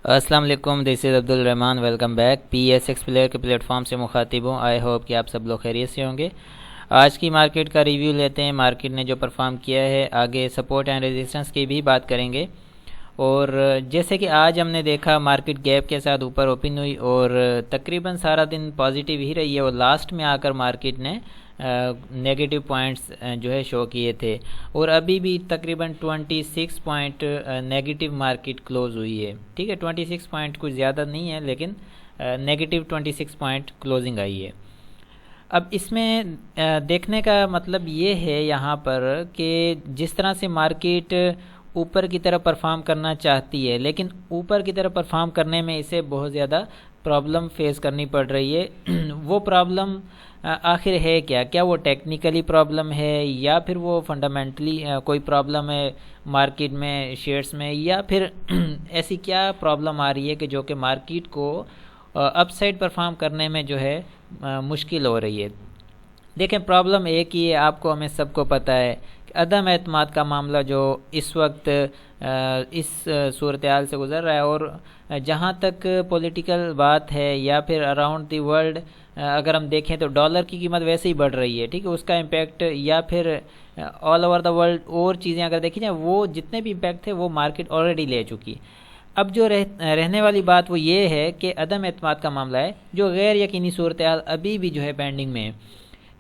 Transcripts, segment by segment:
السلام علیکم، this is Abdul Rahman. Welcome back. P S X player کے پلیٹ فارم سے مخاطب ہوں. آئی ہوپ کہ آپ سب لوگ خیریت سے ہوں گے. آج کی مارکیٹ کا ریویو لیتے ہیں. مارکیٹ نے جو پرفارم کیا ہے، آگے سپورٹ اینڈ ریزسٹنس کی بھی بات کریں گے. اور جیسے کہ آج ہم نے دیکھا مارکیٹ گیپ کے ساتھ اوپر اوپن ہوئی اور تقریباً سارا دن پازیٹیو ہی رہی ہے، اور لاسٹ میں آ کر مارکیٹ نے نیگیٹو پوائنٹس جو ہے شو کیے تھے، اور ابھی بھی تقریباً 26 پوائنٹ نیگیٹو مارکیٹ کلوز ہوئی ہے. ٹھیک ہے، 26 پوائنٹ کچھ زیادہ نہیں ہے، لیکن نیگیٹو 26 پوائنٹ کلوزنگ آئی ہے. اب اس میں دیکھنے کا مطلب یہ ہے یہاں پر کہ جس طرح سے مارکیٹ اوپر کی طرف پرفارم کرنا چاہتی ہے، لیکن اوپر کی طرف پرفارم کرنے میں اسے بہت زیادہ پرابلم فیس کرنی پڑ رہی ہے. وہ پرابلم آخر ہے کیا وہ ٹیکنیکلی پرابلم ہے، یا پھر وہ فنڈامنٹلی کوئی پرابلم ہے مارکیٹ میں، شیئرز میں، یا پھر ایسی کیا پرابلم آ رہی ہے کہ جو کہ مارکیٹ کو اپ سائڈ پرفارم کرنے میں جو ہے مشکل ہو رہی ہے. دیکھیں، پرابلم ایک ہی ہے، آپ کو ہمیں سب کو پتہ ہے کہ عدم اعتماد کا معاملہ جو اس وقت اس صورتحال سے گزر رہا ہے. اور جہاں تک پولیٹیکل بات ہے یا پھر اراؤنڈ دی ورلڈ اگر ہم دیکھیں تو ڈالر کی قیمت ویسے ہی بڑھ رہی ہے. ٹھیک ہے، اس کا امپیکٹ، یا پھر آل اوور دا ورلڈ اور چیزیں اگر دیکھی جائیں، وہ جتنے بھی امپیکٹ تھے وہ مارکیٹ آلریڈی لے چکی. اب جو رہنے والی بات وہ یہ ہے کہ عدم اعتماد کا معاملہ ہے، جو غیر یقینی صورتحال ابھی بھی جو ہے پینڈنگ میں ہے.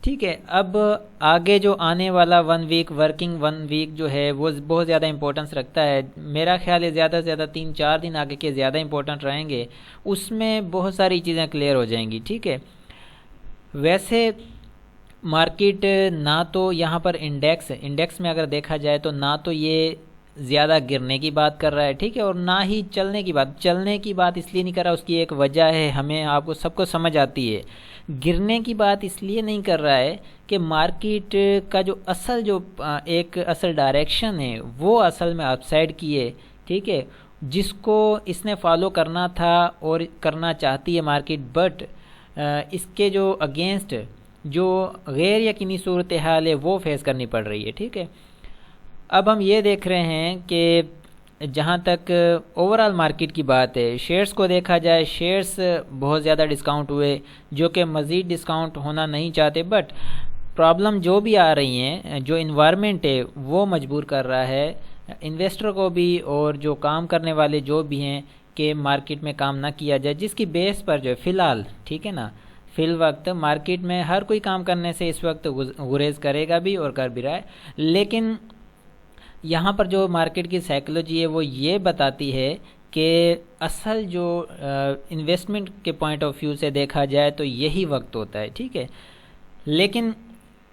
ٹھیک ہے، اب آگے جو آنے والا ورکنگ ون ویک جو ہے وہ بہت زیادہ امپورٹنس رکھتا ہے. میرا خیال ہے زیادہ سے زیادہ 3-4 دن آگے کے زیادہ امپورٹنٹ رہیں گے، اس میں بہت ساری چیزیں کلیئر ہو جائیں گی. ٹھیک ہے، ویسے مارکیٹ نہ تو یہاں پر انڈیکس میں اگر دیکھا جائے تو نہ تو یہ زیادہ گرنے کی بات کر رہا ہے، ٹھیک ہے، اور نہ ہی چلنے کی بات اس لیے نہیں کر رہا. اس کی ایک وجہ ہے، ہمیں آپ کو سب کو سمجھ آتی ہے. گرنے کی بات اس لیے نہیں کر رہا ہے کہ مارکیٹ کا جو اصل ڈائریکشن ہے وہ اصل میں اپ سائڈ کی ہے. ٹھیک ہے، جس کو اس نے فالو کرنا تھا اور کرنا چاہتی ہے مارکیٹ، بٹ اس کے جو اگینسٹ جو غیر یقینی صورتحال ہے وہ فیس کرنی پڑ رہی ہے. ٹھیک ہے، اب ہم یہ دیکھ رہے ہیں کہ جہاں تک اوورال مارکیٹ کی بات ہے، شیئرز کو دیکھا جائے، شیئرز بہت زیادہ ڈسکاؤنٹ ہوئے جو کہ مزید ڈسکاؤنٹ ہونا نہیں چاہتے. بٹ پرابلم جو بھی آ رہی ہیں، جو انوائرمنٹ ہے وہ مجبور کر رہا ہے انویسٹر کو بھی اور جو کام کرنے والے جو بھی ہیں کہ مارکیٹ میں کام نہ کیا جائے، جس کی بیس پر جو ہے فی الحال، ٹھیک ہے نا، فی الوقت مارکیٹ میں ہر کوئی کام کرنے سے اس وقت گریز کرے گا بھی اور کر بھی رہا ہے. لیکن یہاں پر جو مارکیٹ کی سائیکلوجی ہے وہ یہ بتاتی ہے کہ اصل جو انویسٹمنٹ کے پوائنٹ آف ویو سے دیکھا جائے تو یہی وقت ہوتا ہے. ٹھیک ہے، لیکن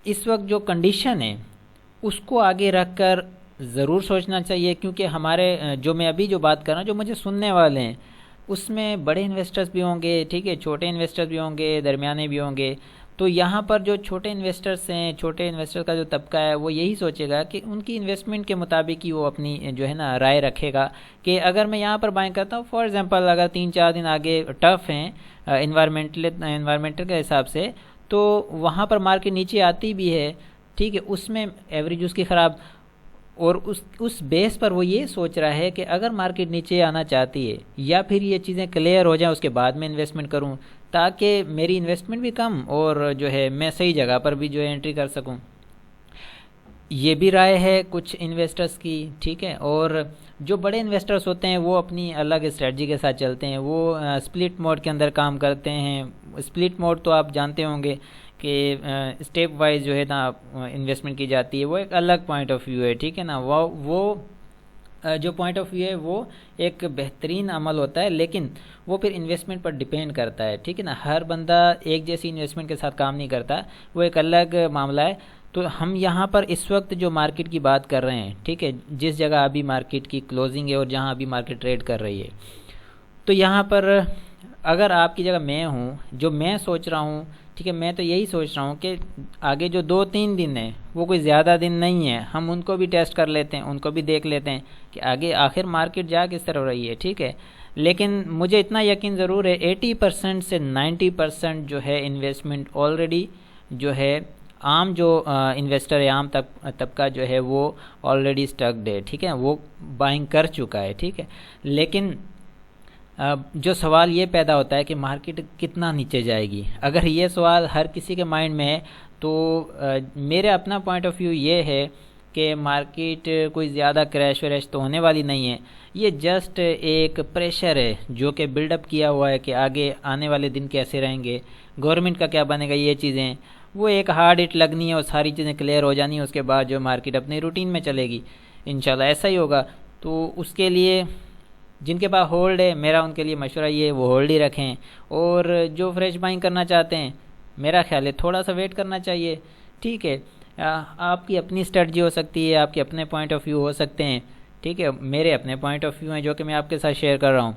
اس وقت جو کنڈیشن ہے اس کو آگے رکھ کر ضرور سوچنا چاہیے، کیونکہ ہمارے جو میں ابھی جو بات کر رہا ہوں، جو مجھے سننے والے ہیں، اس میں بڑے انویسٹرز بھی ہوں گے، ٹھیک ہے، چھوٹے انویسٹرز بھی ہوں گے، درمیانے بھی ہوں گے. تو یہاں پر جو چھوٹے انویسٹر کا جو طبقہ ہے وہ یہی سوچے گا کہ ان کی انویسٹمنٹ کے مطابق ہی وہ اپنی جو ہے نا رائے رکھے گا کہ اگر میں یہاں پر بائنگ کرتا ہوں، فار ایگزامپل اگر 3-4 دن آگے ٹف ہیں انوائرمنٹل کے حساب سے، تو وہاں پر مارکیٹ نیچے آتی بھی ہے. ٹھیک ہے، اس میں ایوریج اس کی خراب، اور اس بیس پر وہ یہ سوچ رہا ہے کہ اگر مارکیٹ نیچے آنا چاہتی ہے یا پھر یہ چیزیں کلیئر ہو جائیں اس کے بعد میں انویسٹمنٹ کروں، تاکہ میری انویسٹمنٹ بھی کم اور جو ہے میں صحیح جگہ پر بھی جو ہے انٹری کر سکوں. یہ بھی رائے ہے کچھ انویسٹرز کی. ٹھیک ہے، اور جو بڑے انویسٹرز ہوتے ہیں وہ اپنی الگ اسٹریٹجی کے ساتھ چلتے ہیں، وہ اسپلٹ موڈ کے اندر کام کرتے ہیں. اسپلٹ موڈ تو آپ جانتے ہوں گے کہ اسٹیپ وائز جو ہے نا انویسٹمنٹ کی جاتی ہے، وہ ایک الگ پوائنٹ آف ویو ہے. ٹھیک ہے نا، وہ جو پوائنٹ آف ویو ہے وہ ایک بہترین عمل ہوتا ہے، لیکن وہ پھر انویسٹمنٹ پر ڈیپینڈ کرتا ہے. ٹھیک ہے نا، ہر بندہ ایک جیسی انویسٹمنٹ کے ساتھ کام نہیں کرتا، وہ ایک الگ معاملہ ہے. تو ہم یہاں پر اس وقت جو مارکیٹ کی بات کر رہے ہیں، ٹھیک ہے، جس جگہ ابھی مارکیٹ کی کلوزنگ ہے اور جہاں ابھی مارکیٹ ٹریڈ کر رہی ہے، تو یہاں پر اگر آپ کی جگہ میں ہوں، جو میں سوچ رہا ہوں، ٹھیک ہے، میں تو یہی سوچ رہا ہوں کہ آگے جو 2-3 دن ہیں وہ کوئی زیادہ دن نہیں ہے، ہم ان کو بھی ٹیسٹ کر لیتے ہیں، ان کو بھی دیکھ لیتے ہیں کہ آگے آخر مارکیٹ جا کس طرح ہو رہی ہے. ٹھیک ہے، لیکن مجھے اتنا یقین ضرور ہے 80% سے 90% جو ہے انویسٹمنٹ آلریڈی جو ہے عام جو انویسٹر ہے، عام طبقہ جو ہے وہ آلریڈی اسٹکڈ ہے. ٹھیک ہے، وہ بائنگ کر چکا ہے. ٹھیک ہے، لیکن جو سوال یہ پیدا ہوتا ہے کہ مارکیٹ کتنا نیچے جائے گی، اگر یہ سوال ہر کسی کے مائنڈ میں ہے تو میرا اپنا پوائنٹ آف ویو یہ ہے کہ مارکیٹ کوئی زیادہ کریش وریش تو ہونے والی نہیں ہے، یہ جسٹ ایک پریشر ہے جو کہ بلڈ اپ کیا ہوا ہے کہ آگے آنے والے دن کیسے رہیں گے، گورنمنٹ کا کیا بنے گا، یہ چیزیں وہ ایک ہارڈ ہٹ لگنی ہے اور ساری چیزیں کلیئر ہو جانی ہے، اس کے بعد جو مارکیٹ اپنی روٹین میں چلے گی انشاءاللہ ایسا ہی ہوگا۔ تو اس کے لیے جن کے پاس ہولڈ ہے، میرا ان کے لیے مشورہ یہ ہے وہ ہولڈ ہی رکھیں، اور جو فریش بائنگ کرنا چاہتے ہیں میرا خیال ہے تھوڑا سا ویٹ کرنا چاہیے، ٹھیک ہے۔ آپ کی اپنی اسٹریٹجی ہو سکتی ہے، آپ کے اپنے پوائنٹ آف ویو ہو سکتے ہیں، ٹھیک ہے، میرے اپنے پوائنٹ آف ویو ہیں جو کہ میں آپ کے ساتھ شیئر کر رہا ہوں۔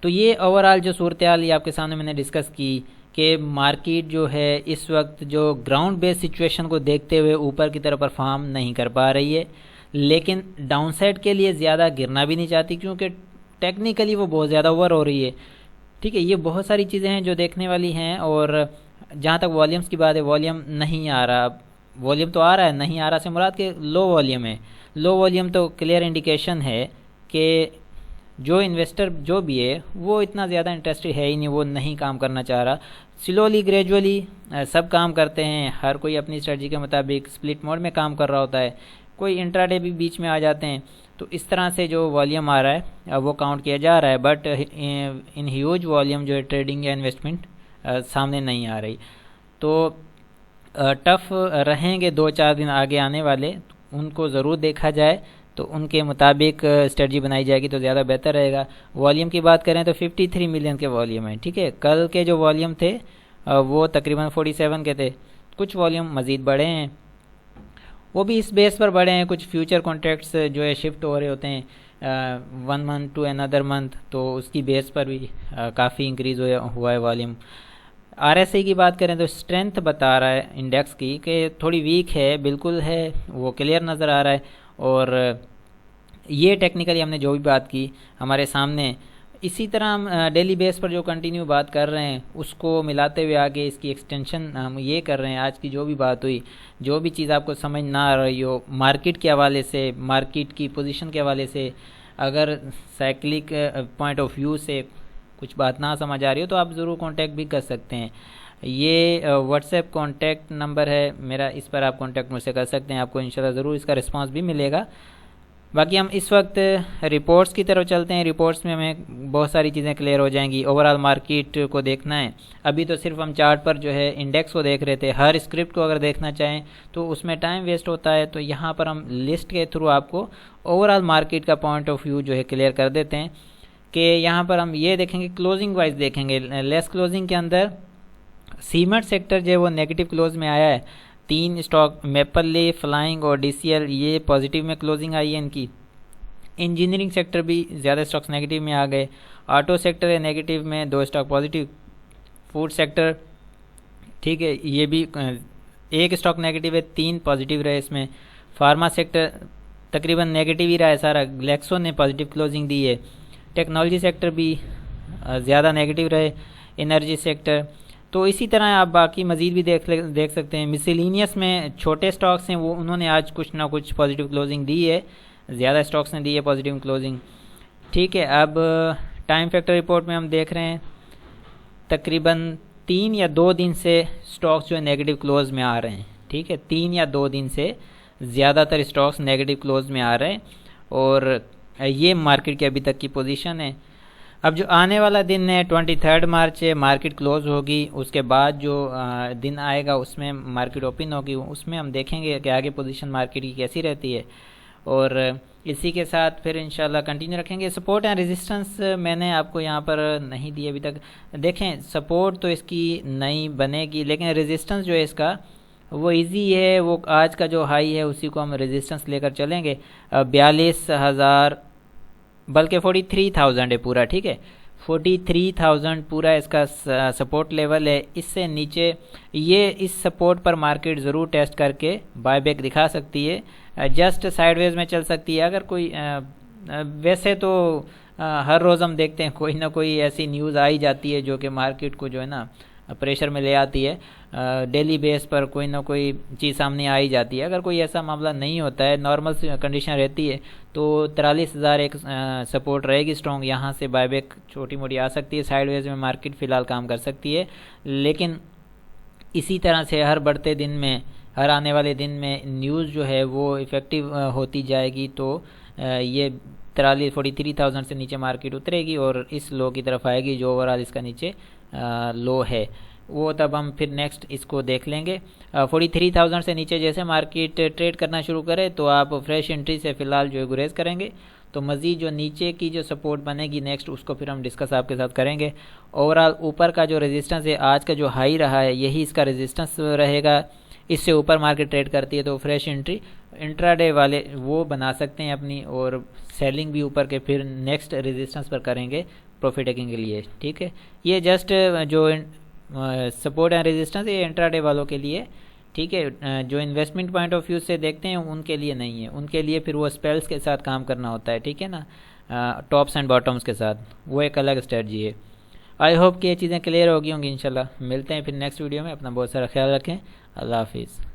تو یہ اوورآل جو صورتحال یہ آپ کے سامنے میں نے ڈسکس کی کہ مارکیٹ جو ہے اس وقت جو گراؤنڈ بیس سچویشن کو دیکھتے ہوئے اوپر کی طرف پرفارم نہیں کر پا رہی ہے، لیکن ڈاؤن سائڈ کے لیے زیادہ گرنا بھی نہیں چاہتی کیونکہ ٹیکنیکلی وہ بہت زیادہ اوور ہو رہی ہے، ٹھیک ہے۔ یہ بہت ساری چیزیں ہیں جو دیکھنے والی ہیں، اور جہاں تک والیومز کی بات ہے، والیوم نہیں آ رہا، والیوم تو آ رہا ہے، نہیں آ رہا سے مراد کہ لو والیوم ہے، لو والیوم تو کلیئر انڈیکیشن ہے کہ جو انویسٹر جو بھی ہے وہ اتنا زیادہ انٹرسٹڈ ہے ہی نہیں، وہ نہیں کام کرنا چاہ رہا، سلولی گریجولی سب کام کرتے ہیں، ہر کوئی اپنی اسٹریٹجی کے مطابق سپلٹ موڈ میں کام کر رہا ہوتا ہے، کوئی انٹراڈے بھی بیچ میں آ جاتے ہیں، تو اس طرح سے جو والیوم آ رہا ہے وہ کاؤنٹ کیا جا رہا ہے، بٹ ان ہیوج والیوم جو ہے ٹریڈنگ یا انویسٹمنٹ سامنے نہیں آ رہی۔ تو ٹف رہیں گے 2-4 دن آگے آنے والے، ان کو ضرور دیکھا جائے، تو ان کے مطابق اسٹریٹجی بنائی جائے گی تو زیادہ بہتر رہے گا۔ والیوم کی بات کریں تو 53 ملین کے والیوم ہیں، ٹھیک ہے، کل کے جو والیوم تھے وہ تقریباً 47 کے تھے، کچھ والیوم مزید بڑھے ہیں، وہ بھی اس بیس پر بڑھے ہیں، کچھ فیوچر کانٹریکٹس جو ہے شفٹ ہو رہے ہوتے ہیں 1 منتھ ٹو اندر منتھ، تو اس کی بیس پر بھی کافی انکریز ہوا ہے والیوم۔ آر ایس آئی کی بات کریں تو اسٹرینتھ بتا رہا ہے انڈیکس کی کہ تھوڑی ویک ہے، بالکل ہے، وہ کلیئر نظر آ رہا ہے، اور یہ ٹیکنیکلی ہم نے جو بھی بات کی ہمارے سامنے، اسی طرح ہم ڈیلی بیس پر جو کنٹینیو بات کر رہے ہیں اس کو ملاتے ہوئے آگے اس کی ایکسٹینشن ہم یہ کر رہے ہیں۔ آج کی جو بھی بات ہوئی، جو بھی چیز آپ کو سمجھ نہ آ رہی ہو مارکیٹ کے حوالے سے، مارکیٹ کی پوزیشن کے حوالے سے، اگر سائیکلک پوائنٹ آف ویو سے کچھ بات نہ سمجھ آ رہی ہو تو آپ ضرور کانٹیکٹ بھی کر سکتے ہیں۔ یہ واٹس ایپ کانٹیکٹ نمبر ہے میرا، اس پر آپ کانٹیکٹ مجھ سے کر سکتے ہیں، آپ کو انشاءاللہ ضرور اس کا رسپانس بھی ملے گا۔ باقی ہم اس وقت رپورٹس کی طرف چلتے ہیں، رپورٹس میں ہمیں بہت ساری چیزیں کلیئر ہو جائیں گی، اوورآل مارکیٹ کو دیکھنا ہے۔ ابھی تو صرف ہم چارٹ پر جو ہے انڈیکس کو دیکھ رہے تھے، ہر اسکرپٹ کو اگر دیکھنا چاہیں تو اس میں ٹائم ویسٹ ہوتا ہے، تو یہاں پر ہم لسٹ کے تھرو آپ کو اوورآل مارکیٹ کا پوائنٹ آف ویو جو ہے کلیئر کر دیتے ہیں کہ یہاں پر ہم یہ دیکھیں گے، کلوزنگ وائز دیکھیں گے، لیس کلوزنگ کے اندر سیمنٹ سیکٹر جو ہے وہ نیگیٹو کلوز میں آیا ہے، 3 اسٹاک میپل لیف، فلائنگ اور ڈی سی ایل یہ پازیٹیو میں کلوزنگ آئی ہے ان کی۔ انجینئرنگ سیکٹر بھی زیادہ اسٹاکس نیگیٹو میں آ گئے، آٹو سیکٹر ہے نیگیٹو میں، 2 اسٹاک پازیٹیو، فوڈ سیکٹر ٹھیک ہے یہ بھی 1 اسٹاک نیگیٹو ہے، 3 پازیٹیو رہے اس میں، فارما سیکٹر تقریباً نیگیٹو ہی رہا ہے سارا، گلیکسو نے پازیٹیو کلوزنگ دی ہے، ٹیکنالوجی سیکٹر بھی زیادہ نیگیٹو رہے، انرجی سیکٹر، تو اسی طرح آپ باقی مزید بھی دیکھ سکتے ہیں۔ مسلینیس میں چھوٹے سٹاکس ہیں وہ انہوں نے آج کچھ نہ کچھ پازیٹیو کلوزنگ دی ہے، زیادہ سٹاکس نے دی ہے پازیٹیو کلوزنگ، ٹھیک ہے۔ اب ٹائم فیکٹر رپورٹ میں ہم دیکھ رہے ہیں تقریباً 3 یا 2 دن سے سٹاکس جو ہے نیگیٹو کلوز میں آ رہے ہیں، ٹھیک ہے، 3 یا 2 دن سے زیادہ تر سٹاکس نیگیٹو کلوز میں آ رہے ہیں، اور یہ مارکیٹ کی ابھی تک کی پوزیشن ہے۔ اب جو آنے والا دن ہے 23 مارچ ہے، مارکیٹ کلوز ہوگی، اس کے بعد جو دن آئے گا اس میں مارکیٹ اوپن ہوگی، اس میں ہم دیکھیں گے کہ آگے پوزیشن مارکیٹ کی کیسی رہتی ہے، اور اسی کے ساتھ پھر انشاءاللہ کنٹینیو رکھیں گے۔ سپورٹ اینڈ ریزسٹنس میں نے آپ کو یہاں پر نہیں دی ابھی تک، دیکھیں سپورٹ تو اس کی نہیں بنے گی، لیکن ریزسٹنس جو ہے اس کا وہ ایزی ہے، وہ آج کا جو ہائی ہے اسی کو ہم ریزسٹنس لے کر چلیں گے، 42,000 بلکہ 43,000 ہے پورا، ٹھیک ہے، 43,000 پورا اس کا سپورٹ لیول ہے۔ اس سے نیچے یہ اس سپورٹ پر مارکیٹ ضرور ٹیسٹ کر کے بائی بیک دکھا سکتی ہے، جسٹ سائیڈ ویز میں چل سکتی ہے، اگر کوئی ویسے تو ہر روز ہم دیکھتے ہیں کوئی نہ کوئی ایسی نیوز آئی جاتی ہے جو کہ مارکیٹ کو جو ہے نا پریشر میں لے آتی ہے، ڈیلی بیس پر کوئی نہ کوئی چیز سامنے آ ہی جاتی ہے. اگر کوئی ایسا معاملہ نہیں ہوتا ہے، نارمل کنڈیشن رہتی ہے، تو 43,000 ایک سپورٹ رہے گی اسٹرانگ. یہاں سے بائی بیک چھوٹی موٹی آ سکتی ہے، سائیڈ ویز میں مارکیٹ فی الحال کام کر سکتی ہے. لیکن اسی طرح سے ہر بڑھتے دن میں، ہر آنے والے دن میں نیوز جو ہے وہ افیکٹو ہوتی جائے گی، تو یہ 43,000 سے نیچے مارکیٹ اترے گی اور اس لو کی طرف آئے گی جو اوورال اس کا نیچے لو ہے. وہ تب ہم پھر نیکسٹ اس کو دیکھ لیں گے. 43,000 سے نیچے جیسے مارکیٹ ٹریڈ کرنا شروع کرے تو آپ فریش انٹری سے فی الحال جو ہے گریز کریں گے. تو مزید جو نیچے کی جو سپورٹ بنے گی نیکسٹ، اس کو پھر ہم ڈسکس آپ کے ساتھ کریں گے. اوورال اوپر کا جو ریزسٹنس ہے، آج کا جو ہائی رہا ہے، یہی اس کا ریزسٹنس رہے گا. اس سے اوپر مارکیٹ ٹریڈ کرتی ہے تو فریش انٹری انٹرا ڈے والے وہ بنا سکتے ہیں اپنی، اور سیلنگ بھی اوپر کے پھر نیکسٹ ریزسٹنس پر کریں گے پروفٹ ٹیکنگ کے لیے. ٹھیک ہے، یہ جسٹ جو سپورٹ اینڈ ریزسٹنس یہ انٹرا ڈے والوں کے لیے. ٹھیک ہے، جو انویسٹمنٹ پوائنٹ آف ویو سے دیکھتے ہیں ان کے لیے نہیں ہے، ان کے لیے پھر وہ اسپیلس کے ساتھ کام کرنا ہوتا ہے. ٹھیک ہے نا، ٹاپس اینڈ باٹمس کے ساتھ، وہ ایک الگ اسٹریٹجی ہے. آئی ہوپ کہ یہ چیزیں کلیئر ہوگی ہوں گی. انشاءاللہ ملتے ہیں پھر نیکسٹ ویڈیو میں. اپنا بہت سارا خیال رکھیں. اللہ حافظ.